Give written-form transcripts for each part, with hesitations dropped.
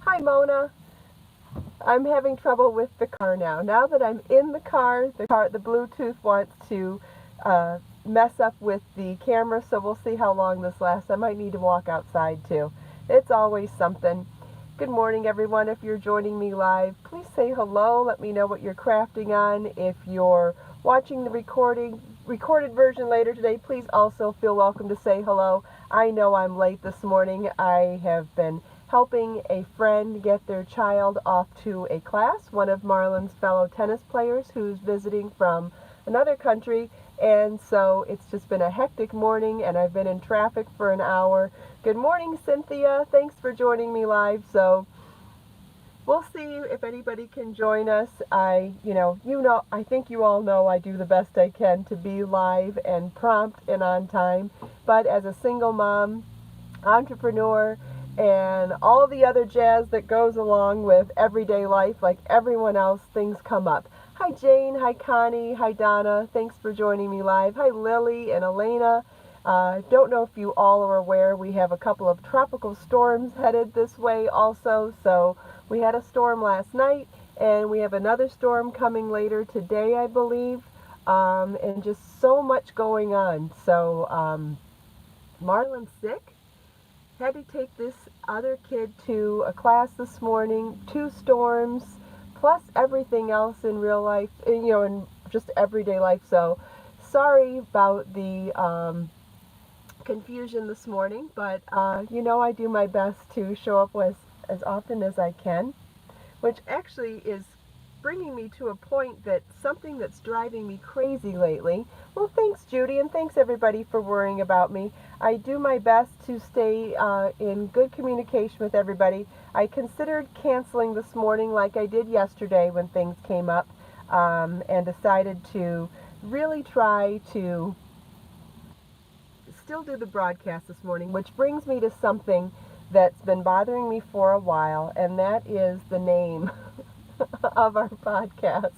Hi, Mona. I'm having trouble with the car now. Now that I'm in the car, the Bluetooth wants to mess up with the camera, so we'll see how long this lasts. I might need to walk outside too. It's always something. Good morning, everyone. If you're joining me live, please say hello. Let me know what you're crafting on. If you're watching the recorded version later today, please also feel welcome to say hello. I know I'm late this morning. I have been helping a friend get their child off to a class, one of Marlon's fellow tennis players who's visiting from another country, and so it's just been a hectic morning, and I've been in traffic for an hour. Good morning, Cynthia. Thanks for joining me live. So we'll see if anybody can join us. I think you all know I do the best I can to be live and prompt and on time, but as a single mom, entrepreneur, and all the other jazz that goes along with everyday life, like everyone else, things come up. Hi Jane, hi Connie, hi Donna, thanks for joining me live. Hi Lily and Elena. Don't know if you all are aware, we have a couple of tropical storms headed this way also. So we had a storm last night, and we have another storm coming later today, I believe, and just so much going on. So Marlon's sick. Had to take this other kid to a class this morning, 2 storms, plus everything else in real life, in just everyday life. So sorry about the confusion this morning, but I do my best to show up as often as I can, which actually is bringing me to a point that something that's driving me crazy lately. Well, thanks, Judy, and thanks everybody for worrying about me. I do my best to stay in good communication with everybody. I considered canceling this morning like I did yesterday when things came up, and decided to really try to still do the broadcast this morning, which brings me to something that's been bothering me for a while, and that is the name of our podcast.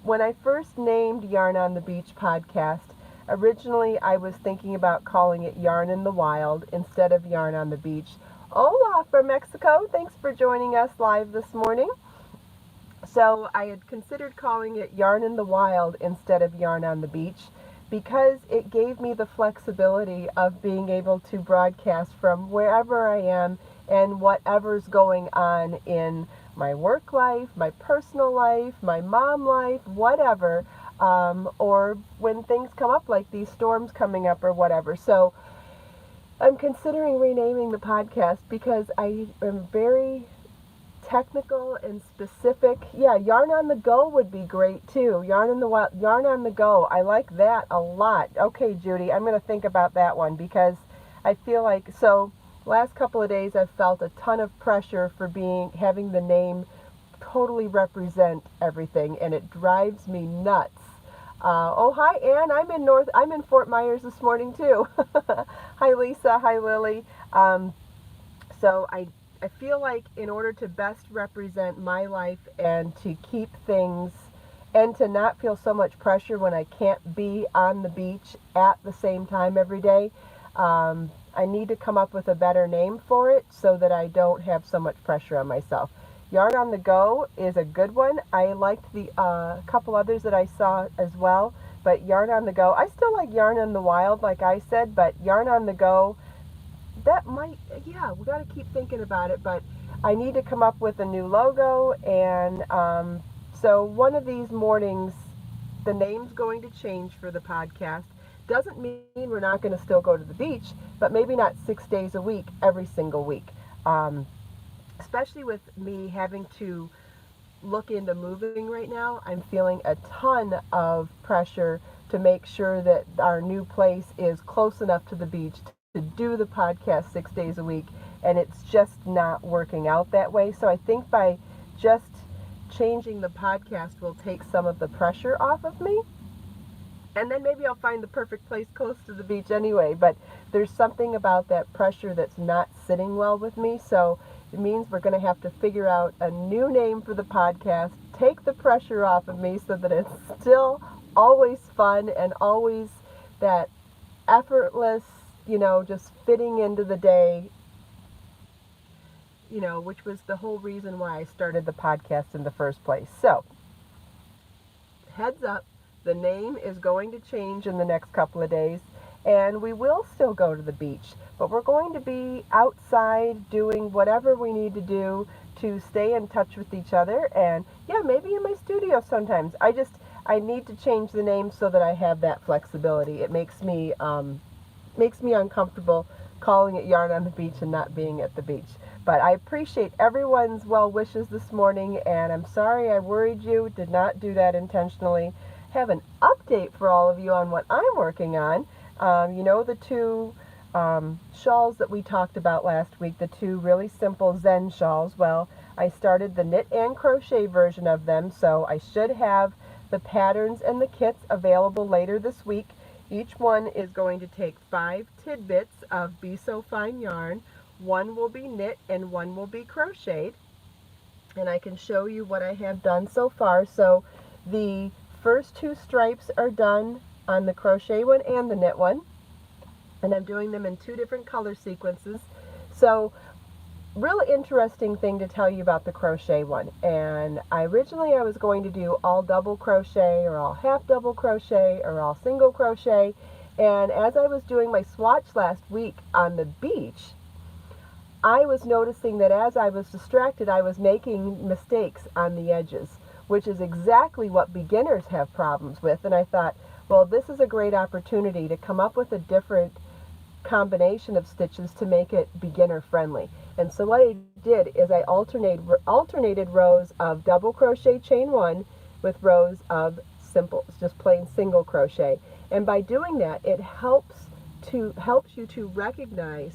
When I first named Yarn on the Beach podcast, originally I was thinking about calling it Yarn in the Wild instead of Yarn on the Beach. Hola from Mexico, thanks for joining us live this morning. So I had considered calling it Yarn in the Wild instead of Yarn on the Beach, because it gave me the flexibility of being able to broadcast from wherever I am and whatever's going on in my work life, my personal life, my mom life, whatever, or when things come up like these storms coming up or whatever. So I'm considering renaming the podcast because I am very technical and specific. Yeah, Yarn on the Go would be great too. Yarn on the Go. I like that a lot. Okay, Judy, I'm going to think about that one, because I feel like, last couple of days I've felt a ton of pressure for having the name totally represent everything, and it drives me nuts. Hi Ann, I'm in Fort Myers this morning too. Hi Lisa, hi Lily. So I feel like in order to best represent my life and to keep things, and to not feel so much pressure when I can't be on the beach at the same time every day, I need to come up with a better name for it so that I don't have so much pressure on myself. Yarn on the Go is a good one. I liked the couple others that I saw as well, but Yarn on the Go, I still like Yarn in the Wild, like I said, but Yarn on the Go, that might, we got to keep thinking about it, but I need to come up with a new logo, and so one of these mornings, the name's going to change for the podcast. Doesn't mean we're not going to still go to the beach, but maybe not 6 days a week, every single week. Especially with me having to look into moving right now, I'm feeling a ton of pressure to make sure that our new place is close enough to the beach to do the podcast 6 days a week, and it's just not working out that way. So I think by just changing the podcast will take some of the pressure off of me, and then maybe I'll find the perfect place close to the beach anyway. But there's something about that pressure that's not sitting well with me, so it means we're going to have to figure out a new name for the podcast, take the pressure off of me so that it's still always fun and always that effortless, just fitting into the day you know, which was the whole reason why I started the podcast in the first place. So, heads up, the name is going to change in the next couple of days, and we will still go to the beach, but we're going to be outside doing whatever we need to do to stay in touch with each other, and yeah, maybe in my studio sometimes. I need to change the name so that I have that flexibility. It makes me uncomfortable calling it Yarn on the Beach and not being at the beach. But I appreciate everyone's well wishes this morning, and I'm sorry I worried you. Did not do that intentionally. Have an update for all of you on what I'm working on. You know, the two shawls that we talked about last week, the two really simple Zen shawls. Well, I started the knit and crochet version of them, so I should have the patterns and the kits available later this week. Each one is going to take 5 tidbits of Be So Fine yarn. One will be knit and one will be crocheted. And I can show you what I have done so far. So the first 2 stripes are done on the crochet one and the knit one. And I'm doing them in 2 different color sequences. So really interesting thing to tell you about the crochet one. And originally I was going to do all double crochet or all half double crochet or all single crochet. And as I was doing my swatch last week on the beach, I was noticing that as I was distracted, I was making mistakes on the edges, which is exactly what beginners have problems with. And I thought, well, this is a great opportunity to come up with a different combination of stitches to make it beginner friendly. And so what I did is I alternated rows of double crochet chain 1 with rows of simple, just plain single crochet. And by doing that, it helps you to recognize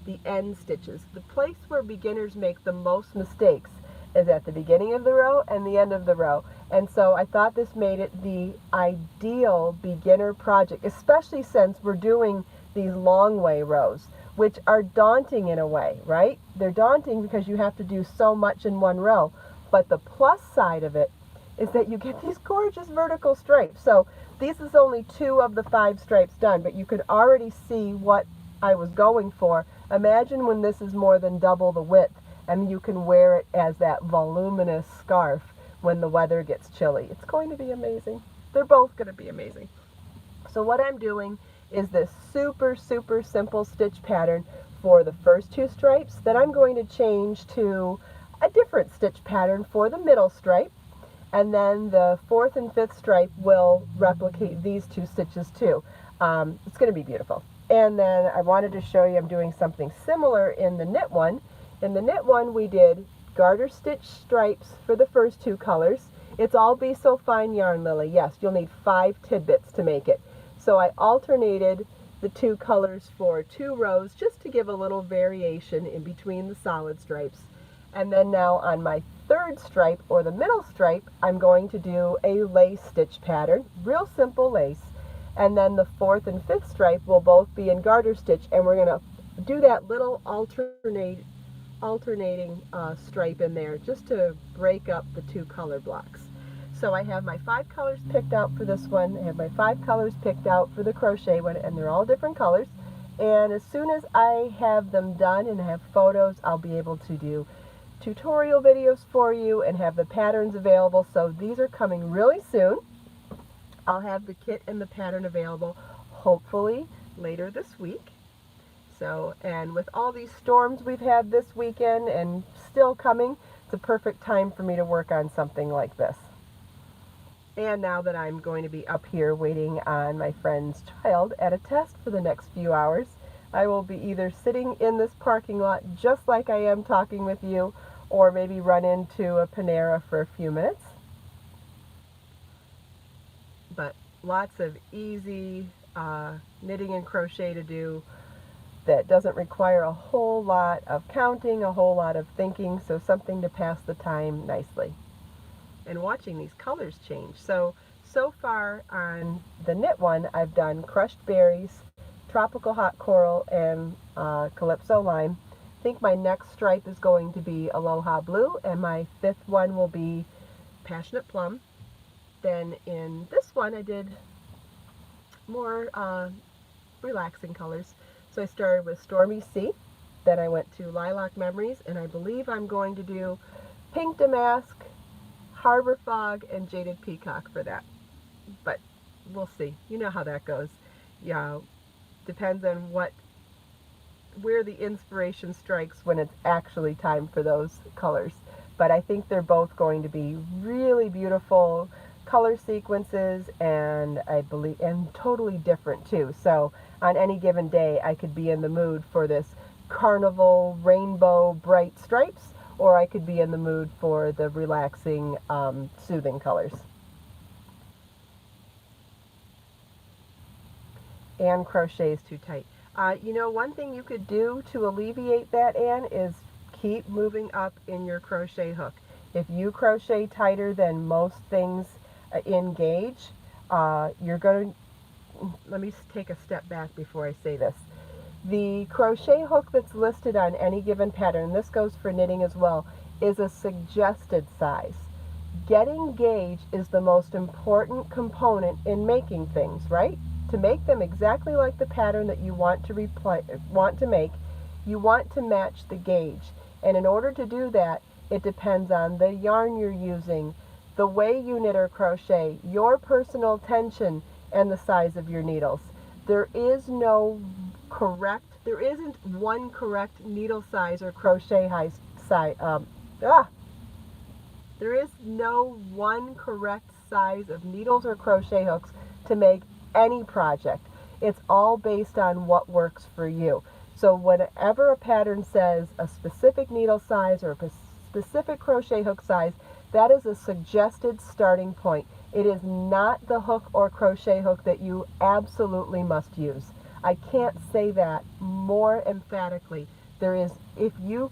the end stitches. The place where beginners make the most mistakes is at the beginning of the row and the end of the row. And so I thought this made it the ideal beginner project, especially since we're doing these long way rows, which are daunting in a way, right? They're daunting because you have to do so much in one row. But the plus side of it is that you get these gorgeous vertical stripes. So this is only 2 of the 5 stripes done, but you could already see what I was going for. Imagine when this is more than double the width and you can wear it as that voluminous scarf when the weather gets chilly. It's going to be amazing. They're both going to be amazing. So what I'm doing is this super, super simple stitch pattern for the first 2 stripes. Then I'm going to change to a different stitch pattern for the middle stripe. And then the 4th and 5th stripe will replicate these 2 stitches too. It's going to be beautiful. And then I wanted to show you I'm doing something similar in the knit one. In the knit one, we did garter stitch stripes for the first 2 colors. It's all Be So Fine yarn, Lily. Yes, you'll need 5 tidbits to make it. So I alternated the 2 colors for 2 rows just to give a little variation in between the solid stripes. And then now on my 3rd stripe, or the middle stripe, I'm going to do a lace stitch pattern, real simple lace. And then the 4th and 5th stripe will both be in garter stitch, and we're going to do that little alternating stripe in there just to break up the 2 color blocks. So I have my 5 colors picked out for this one. I have my 5 colors picked out for the crochet one, and they're all different colors. And as soon as I have them done and have photos, I'll be able to do tutorial videos for you and have the patterns available. So these are coming really soon. I'll have the kit and the pattern available hopefully later this week. So, and with all these storms we've had this weekend and still coming, it's a perfect time for me to work on something like this. And now that I'm going to be up here waiting on my friend's child at a test for the next few hours, I will be either sitting in this parking lot just like I am talking with you, or maybe run into a Panera for a few minutes. But lots of easy knitting and crochet to do that doesn't require a whole lot of counting, a whole lot of thinking, so something to pass the time nicely. And watching these colors change. So far on the knit one, I've done crushed berries, tropical hot coral, and calypso lime. I think my next stripe is going to be aloha blue, and my 5th one will be passionate plum. Then in this one, I did more relaxing colors. So I started with Stormy Sea, Then I went to Lilac Memories, and I believe I'm going to do Pink Damask, Harbor Fog, and Jaded Peacock for that. But we'll see. You know how that goes. Yeah, depends on where the inspiration strikes when it's actually time for those colors. But I think they're both going to be really beautiful color sequences, and I believe, and totally different too. So on any given day, I could be in the mood for this carnival rainbow bright stripes, or I could be in the mood for the relaxing soothing colors. And crochet is too tight. You know, one thing you could do to alleviate that, Anne, is keep moving up in your crochet hook. If you crochet tighter than most things in gauge, you're going to, let me take a step back before I say this. The crochet hook that's listed on any given pattern, and this goes for knitting as well, is a suggested size. Getting gauge is the most important component in making things, right? To make them exactly like the pattern that you want to make, you want to match the gauge. And in order to do that, it depends on the yarn you're using, the way you knit or crochet, your personal tension, and the size of your needles. There isn't one correct needle size or crochet size. There is no one correct size of needles or crochet hooks to make any project. It's all based on what works for you. So whenever a pattern says a specific needle size or a specific crochet hook size, that is a suggested starting point. It is not the hook or crochet hook that you absolutely must use. I can't say that more emphatically. There is, if you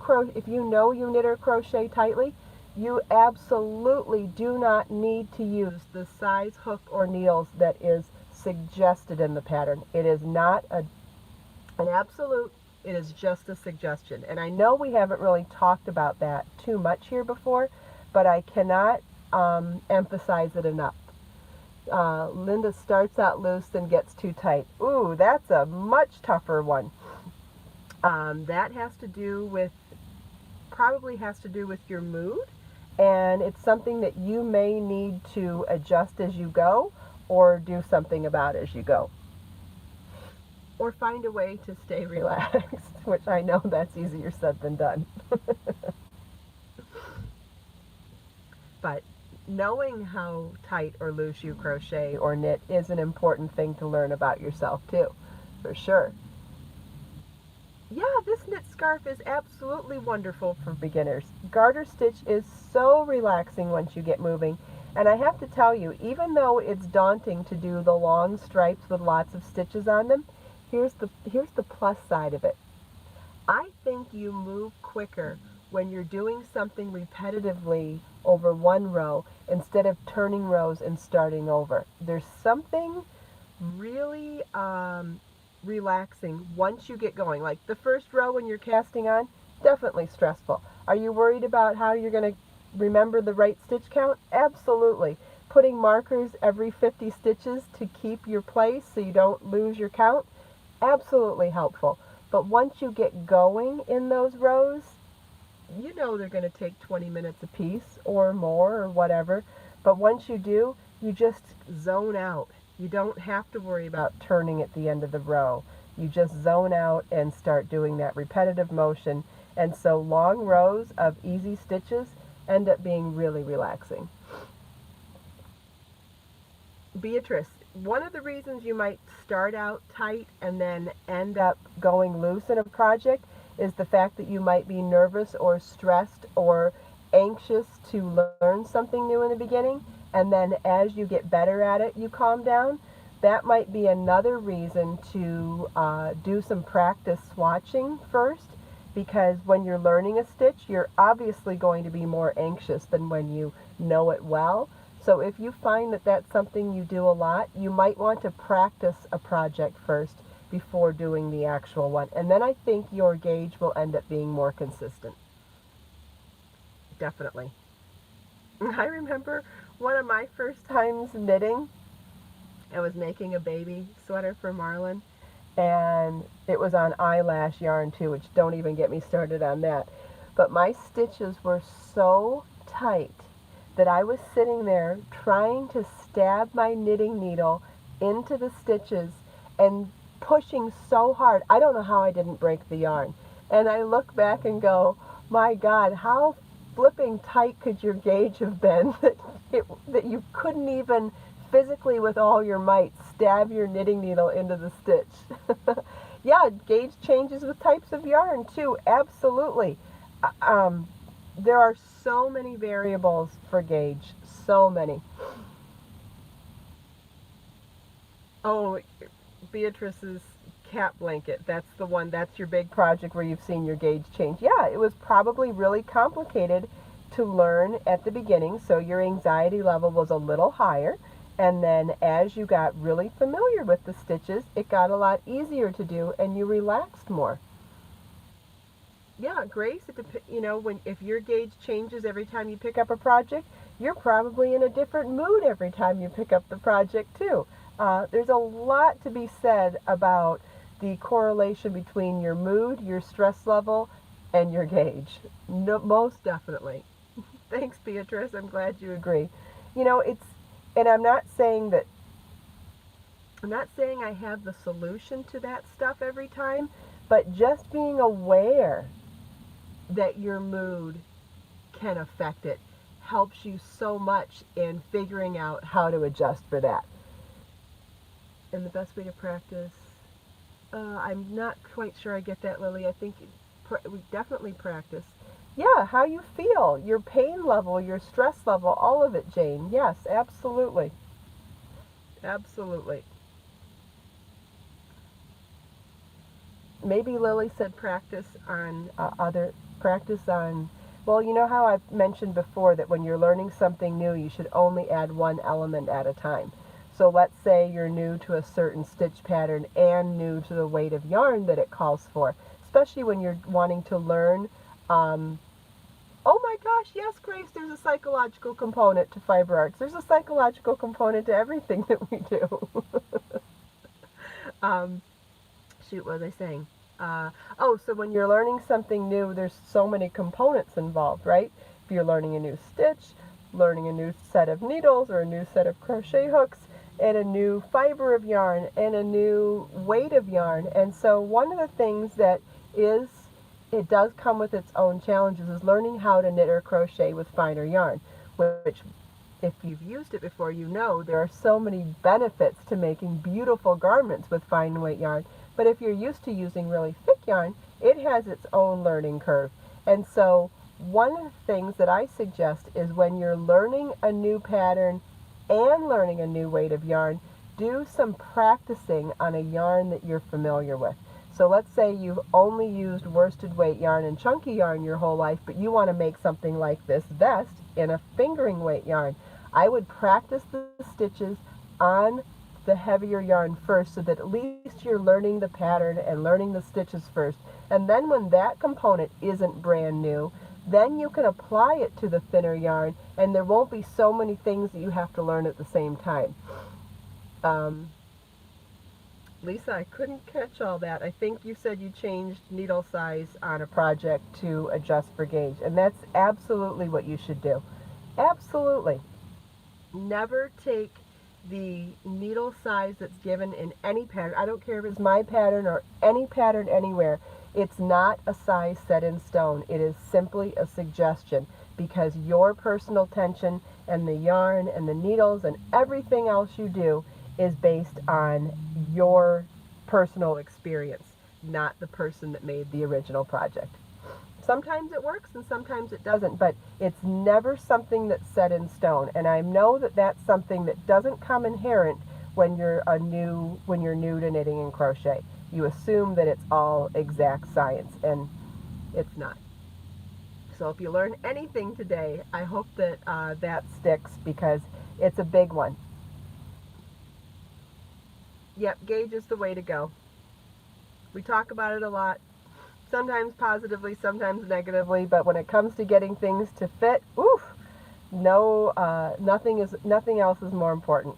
know you knit or crochet tightly, you absolutely do not need to use the size hook or needles that is suggested in the pattern. It is not an absolute, it is just a suggestion. And I know we haven't really talked about that too much here before, but I cannot emphasize it enough. Linda starts out loose and gets too tight. Ooh, that's a much tougher one. That probably has to do with your mood, and it's something that you may need to adjust as you go, or do something about as you go. Or find a way to stay relaxed, which I know that's easier said than done. But knowing how tight or loose you crochet or knit is an important thing to learn about yourself too, for sure. Yeah, this knit scarf is absolutely wonderful for beginners. Garter stitch is so relaxing once you get moving. And I have to tell you, even though it's daunting to do the long stripes with lots of stitches on them, here's the plus side of it. I think you move quicker when you're doing something repetitively over one row instead of turning rows and starting over. There's something really relaxing once you get going. Like the first row when you're casting on, definitely stressful. Are you worried about how you're going to remember the right stitch count? Absolutely. Putting markers every 50 stitches to keep your place so you don't lose your count? Absolutely helpful. But once you get going in those rows, you know they're going to take 20 minutes a piece or more or whatever. But once you do, you just zone out. You don't have to worry about turning at the end of the row. You just zone out and start doing that repetitive motion. And so long rows of easy stitches end up being really relaxing. Beatrice, one of the reasons you might start out tight and then end up going loose in a project is the fact that you might be nervous or stressed or anxious to learn something new in the beginning, and then as you get better at it, you calm down. That might be another reason to do some practice swatching first, because when you're learning a stitch, you're obviously going to be more anxious than when you know it well. So if you find that that's something you do a lot, you might want to practice a project first before doing the actual one. And then I think your gauge will end up being more consistent. Definitely. I remember one of my first times knitting, I was making a baby sweater for Marlon, and it was on eyelash yarn too, which don't even get me started on that. But my stitches were so tight that I was sitting there trying to stab my knitting needle into the stitches and pushing so hard. I don't know how I didn't break the yarn. And I look back and go, my God, how flipping tight could your gauge have been that you couldn't even physically with all your might stab your knitting needle into the stitch. Yeah, gauge changes with types of yarn too, absolutely. There are so many variables for gauge, so many. Oh, Beatrice's cat blanket, that's the one, that's your big project where you've seen your gauge change. Yeah, it was probably really complicated to learn at the beginning, so your anxiety level was a little higher. And then as you got really familiar with the stitches, it got a lot easier to do and you relaxed more. Yeah, Grace, if your gauge changes every time you pick up a project, you're probably in a different mood every time you pick up the project too. There's a lot to be said about the correlation between your mood, your stress level, and your gauge. No, most definitely. Thanks, Beatrice. I'm glad you agree. And I'm not saying I have the solution to that stuff every time, but just being aware that your mood can affect it helps you so much in figuring out how to adjust for that. And the best way to practice, I'm not quite sure I get that, Lily. I think we definitely practice. Yeah, how you feel, your pain level, your stress level, all of it, Jane. Yes, absolutely. Absolutely. Maybe Lily said practice on well, you know how I've mentioned before that when you're learning something new, you should only add one element at a time. So let's say you're new to a certain stitch pattern and new to the weight of yarn that it calls for, especially when you're wanting to learn. Oh my gosh, yes, Grace, there's a psychological component to fiber arts. There's a psychological component to everything that we do. Shoot, what was I saying? So when you're learning something new, there's so many components involved, right? If you're learning a new stitch, learning a new set of needles or a new set of crochet hooks, and a new fiber of yarn, and a new weight of yarn. And so one of the things that it does come with its own challenges is learning how to knit or crochet with finer yarn, which if you've used it before, you know there are so many benefits to making beautiful garments with fine weight yarn. But if you're used to using really thick yarn, it has its own learning curve. And so one of the things that I suggest is when you're learning a new pattern and learning a new weight of yarn, do some practicing on a yarn that you're familiar with. So let's say you've only used worsted weight yarn and chunky yarn your whole life, but you want to make something like this vest in a fingering weight yarn. I would practice the stitches on the heavier yarn first so that at least you're learning the pattern and learning the stitches first. And then when that component isn't brand new, then you can apply it to the thinner yarn and there won't be so many things that you have to learn at the same time. Lisa, I couldn't catch all that. I think you said you changed needle size on a project to adjust for gauge, and that's absolutely what you should do. Absolutely. Never take the needle size that's given in any pattern. I don't care if it's my pattern or any pattern anywhere. It's not a size set in stone. It is simply a suggestion because your personal tension and the yarn and the needles and everything else you do is based on your personal experience, not the person that made the original project. Sometimes it works and sometimes it doesn't, but it's never something that's set in stone. And I know that that's something that doesn't come inherent when you're new to knitting and crochet. You assume that it's all exact science, and it's not. So if you learn anything today, I hope that that sticks because it's a big one. Yep, gauge is the way to go. We talk about it a lot, sometimes positively, sometimes negatively, but when it comes to getting things to fit, oof, nothing else is more important.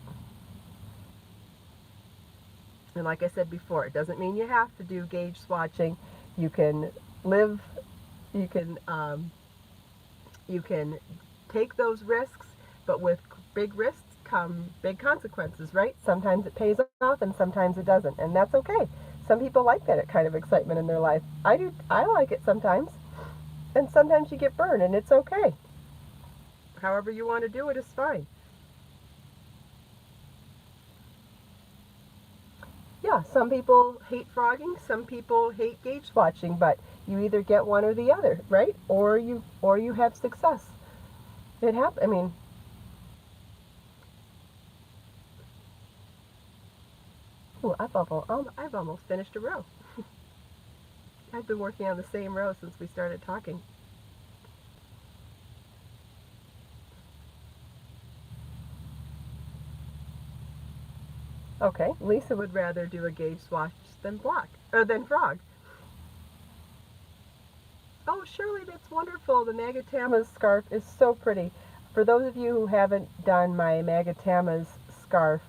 And like I said before, it doesn't mean you have to do gauge swatching. You can live, you can, you can take those risks, but with big risks come big consequences, right? Sometimes it pays off and sometimes it doesn't, and that's okay. Some people like that kind of excitement in their life. I do. I like it sometimes, and sometimes you get burned, and it's okay. However you want to do it is fine. Yeah, some people hate frogging, some people hate gauge swatching, but you either get one or the other, right? Or you have success. It happens. I mean, ooh, I've almost finished a row. I've been working on the same row since we started talking. Okay, Lisa would rather do a gauge swatch than than frog. Oh, Shirley, that's wonderful. The Magatama's scarf is so pretty. For those of you who haven't done my Magatama's scarf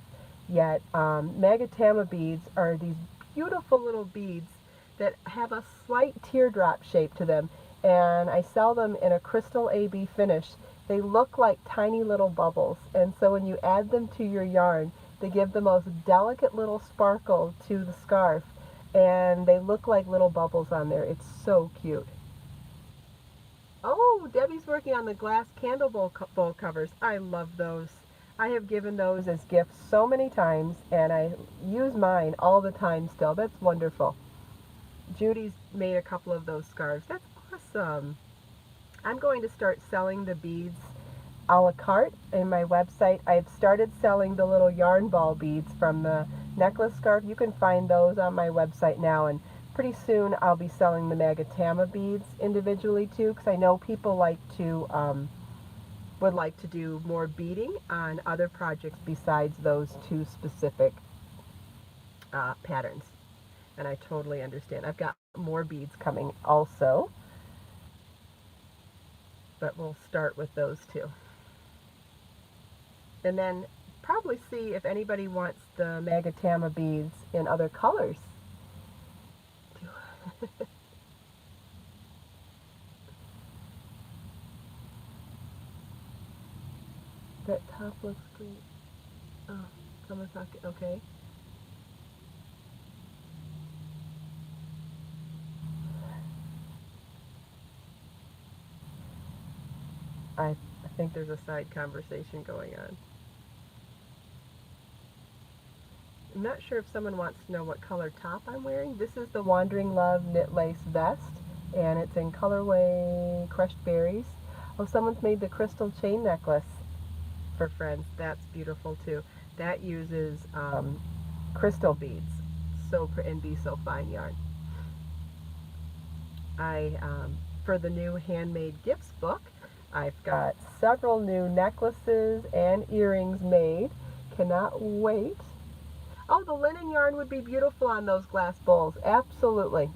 yet, Magatama beads are these beautiful little beads that have a slight teardrop shape to them, and I sell them in a crystal AB finish. They look like tiny little bubbles, and so when you add them to your yarn, they give the most delicate little sparkle to the scarf, and they look like little bubbles on there. It's so cute. Oh, Debbie's working on the glass candle bowl covers. I love those. I have given those as gifts so many times, and I use mine all the time still. That's wonderful. Judy's made a couple of those scarves. That's awesome. I'm going to start selling the beads a la carte in my website. I've started selling the little yarn ball beads from the necklace scarf. You can find those on my website now, and pretty soon I'll be selling the Magatama beads individually too, because I know people would like to do more beading on other projects besides those two specific patterns. And I totally understand. I've got more beads coming also, but we'll start with those two. And then probably see if anybody wants the Magatama beads in other colors. That top looks great. Oh, Kamasaki, okay. I think there's a side conversation going on. I'm not sure if someone wants to know what color top I'm wearing. This is the Wandering Love knit lace vest, and it's in colorway Crushed Berries. Oh, someone's made the crystal chain necklace for friends. That's beautiful too. That uses crystal beads, and Be So Fine yarn. For the new handmade gifts book, I've got several new necklaces and earrings made. Cannot wait. Oh, the linen yarn would be beautiful on those glass bowls. Absolutely.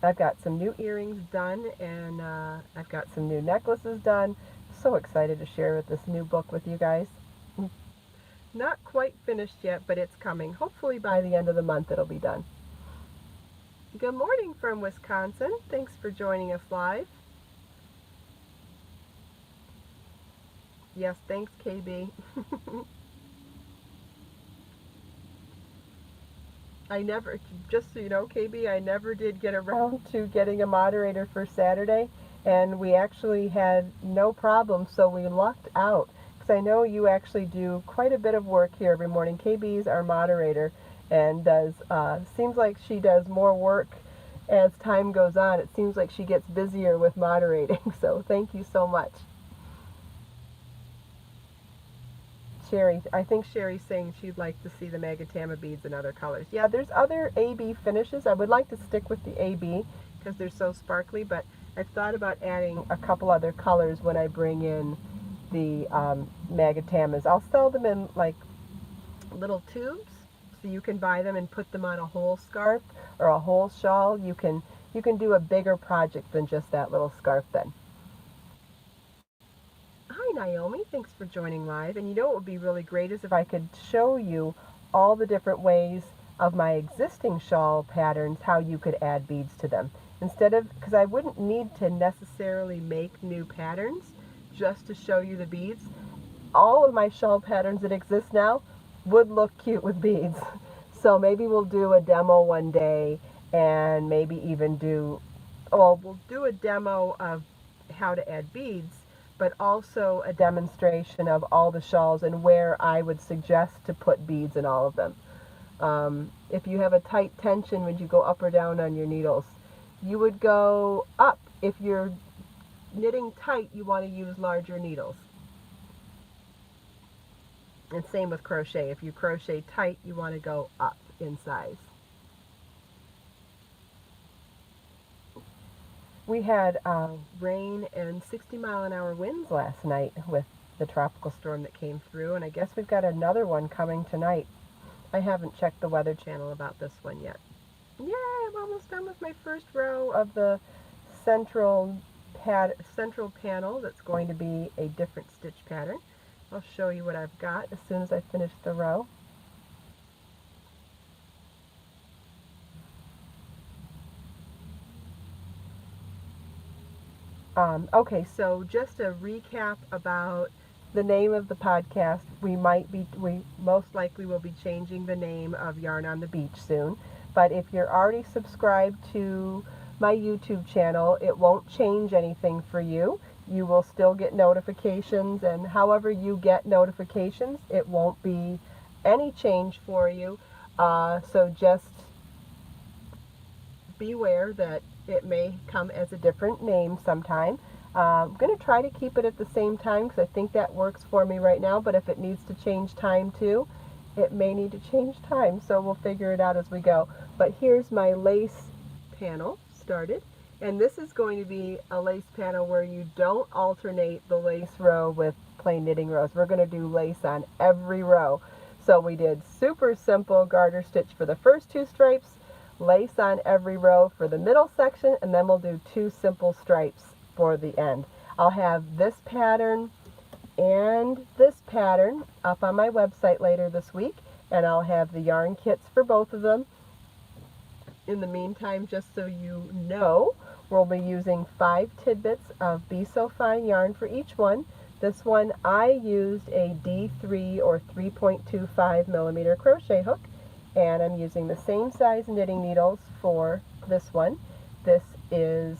I've got some new earrings done, and I've got some new necklaces done. So excited to share with this new book with you guys. Not quite finished yet, but it's coming. Hopefully by the end of the month it'll be done. Good morning from Wisconsin. Thanks for joining us live. Yes, thanks, KB. Just so you know, KB, I never did get around to getting a moderator for Saturday, and we actually had no problem, so we lucked out. Because I know you actually do quite a bit of work here every morning. KB's our moderator, and seems like she does more work as time goes on. It seems like she gets busier with moderating, so thank you so much. Sherry, I think Sherry's saying she'd like to see the Magatama beads in other colors. Yeah, there's other AB finishes. I would like to stick with the AB because they're so sparkly, but I've thought about adding a couple other colors when I bring in the Magatamas. I'll sell them in like little tubes, so you can buy them and put them on a whole scarf or a whole shawl. You can do a bigger project than just that little scarf then. Naomi. Thanks for joining live. And you know what would be really great is if I could show you all the different ways of my existing shawl patterns, how you could add beads to them. Instead of, because I wouldn't need to necessarily make new patterns just to show you the beads. All of my shawl patterns that exist now would look cute with beads. So maybe we'll do a demo one day, and maybe even do, well, we'll do a demo of how to add beads, but also a demonstration of all the shawls and where I would suggest to put beads in all of them. If you have a tight tension, would you go up or down on your needles? You would go up. If you're knitting tight, you want to use larger needles. And same with crochet. If you crochet tight, you want to go up in size. We had rain and 60-mile-an-hour winds last night with the tropical storm that came through, and I guess we've got another one coming tonight. I haven't checked the Weather Channel about this one yet. Yay, I'm almost done with my first row of the central panel that's going to be a different stitch pattern. I'll show you what I've got as soon as I finish the row. Okay, so just a recap about the name of the podcast. We most likely will be changing the name of Yarn on the Beach soon. But if you're already subscribed to my YouTube channel, it won't change anything for you. You will still get notifications, and however you get notifications, it won't be any change for you. So just beware that it may come as a different name sometime. I'm going to try to keep it at the same time because I think that works for me right now, but if it needs to change time too, it may need to change time, so we'll figure it out as we go. But here's my lace panel started, and this is going to be a lace panel where you don't alternate the lace row with plain knitting rows. We're going to do lace on every row. So we did super simple garter stitch for the first 2 stripes, lace on every row for the middle section, and then we'll do 2 simple stripes for the end. I'll have this pattern and this pattern up on my website later this week, and I'll have the yarn kits for both of them. In the meantime, just so you know, we'll be using 5 tidbits of Be So Fine yarn for each one. This one I used a D3 or 3.25 millimeter crochet hook, and I'm using the same size knitting needles for this one. This is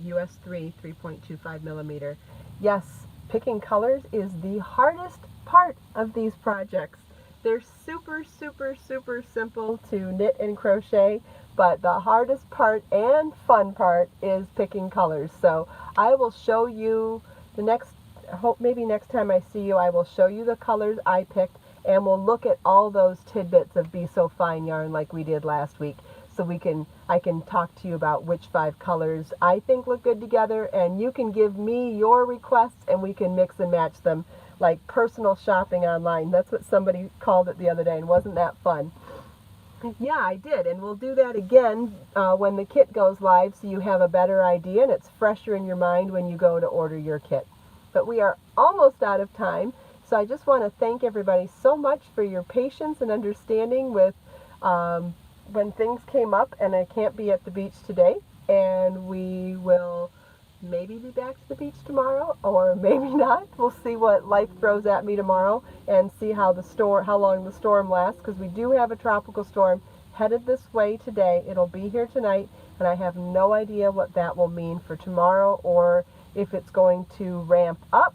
US 3.25 millimeter. Yes, picking colors is the hardest part of these projects. They're super, super, super simple to knit and crochet, but the hardest part and fun part is picking colors. So I will show you maybe next time I see you, I will show you the colors I picked, and we'll look at all those tidbits of Be So Fine yarn like we did last week. So I can talk to you about which 5 colors I think look good together, and you can give me your requests and we can mix and match them like personal shopping online. That's what somebody called it the other day, and wasn't that fun? Yeah, I did, and we'll do that again when the kit goes live, so you have a better idea and it's fresher in your mind when you go to order your kit. But we are almost out of time, so I just want to thank everybody so much for your patience and understanding with when things came up and I can't be at the beach today, and we will maybe be back to the beach tomorrow or maybe not. We'll see what life throws at me tomorrow and see how long the storm lasts, because we do have a tropical storm headed this way today. It'll be here tonight, and I have no idea what that will mean for tomorrow, or if it's going to ramp up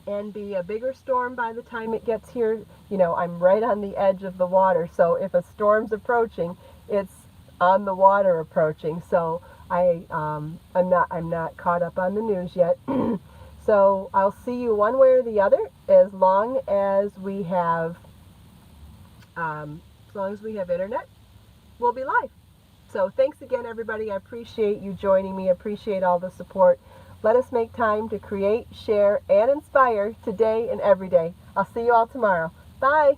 and be a bigger storm by the time it gets here. You know, I'm right on the edge of the water, so if a storm's approaching, it's on the water approaching. So I'm not caught up on the news yet. So I'll see you one way or the other as long as we have internet. We'll be live. So thanks again, everybody. I appreciate you joining me. I appreciate all the support. Let us make time to create, share, and inspire today and every day. I'll see you all tomorrow. Bye.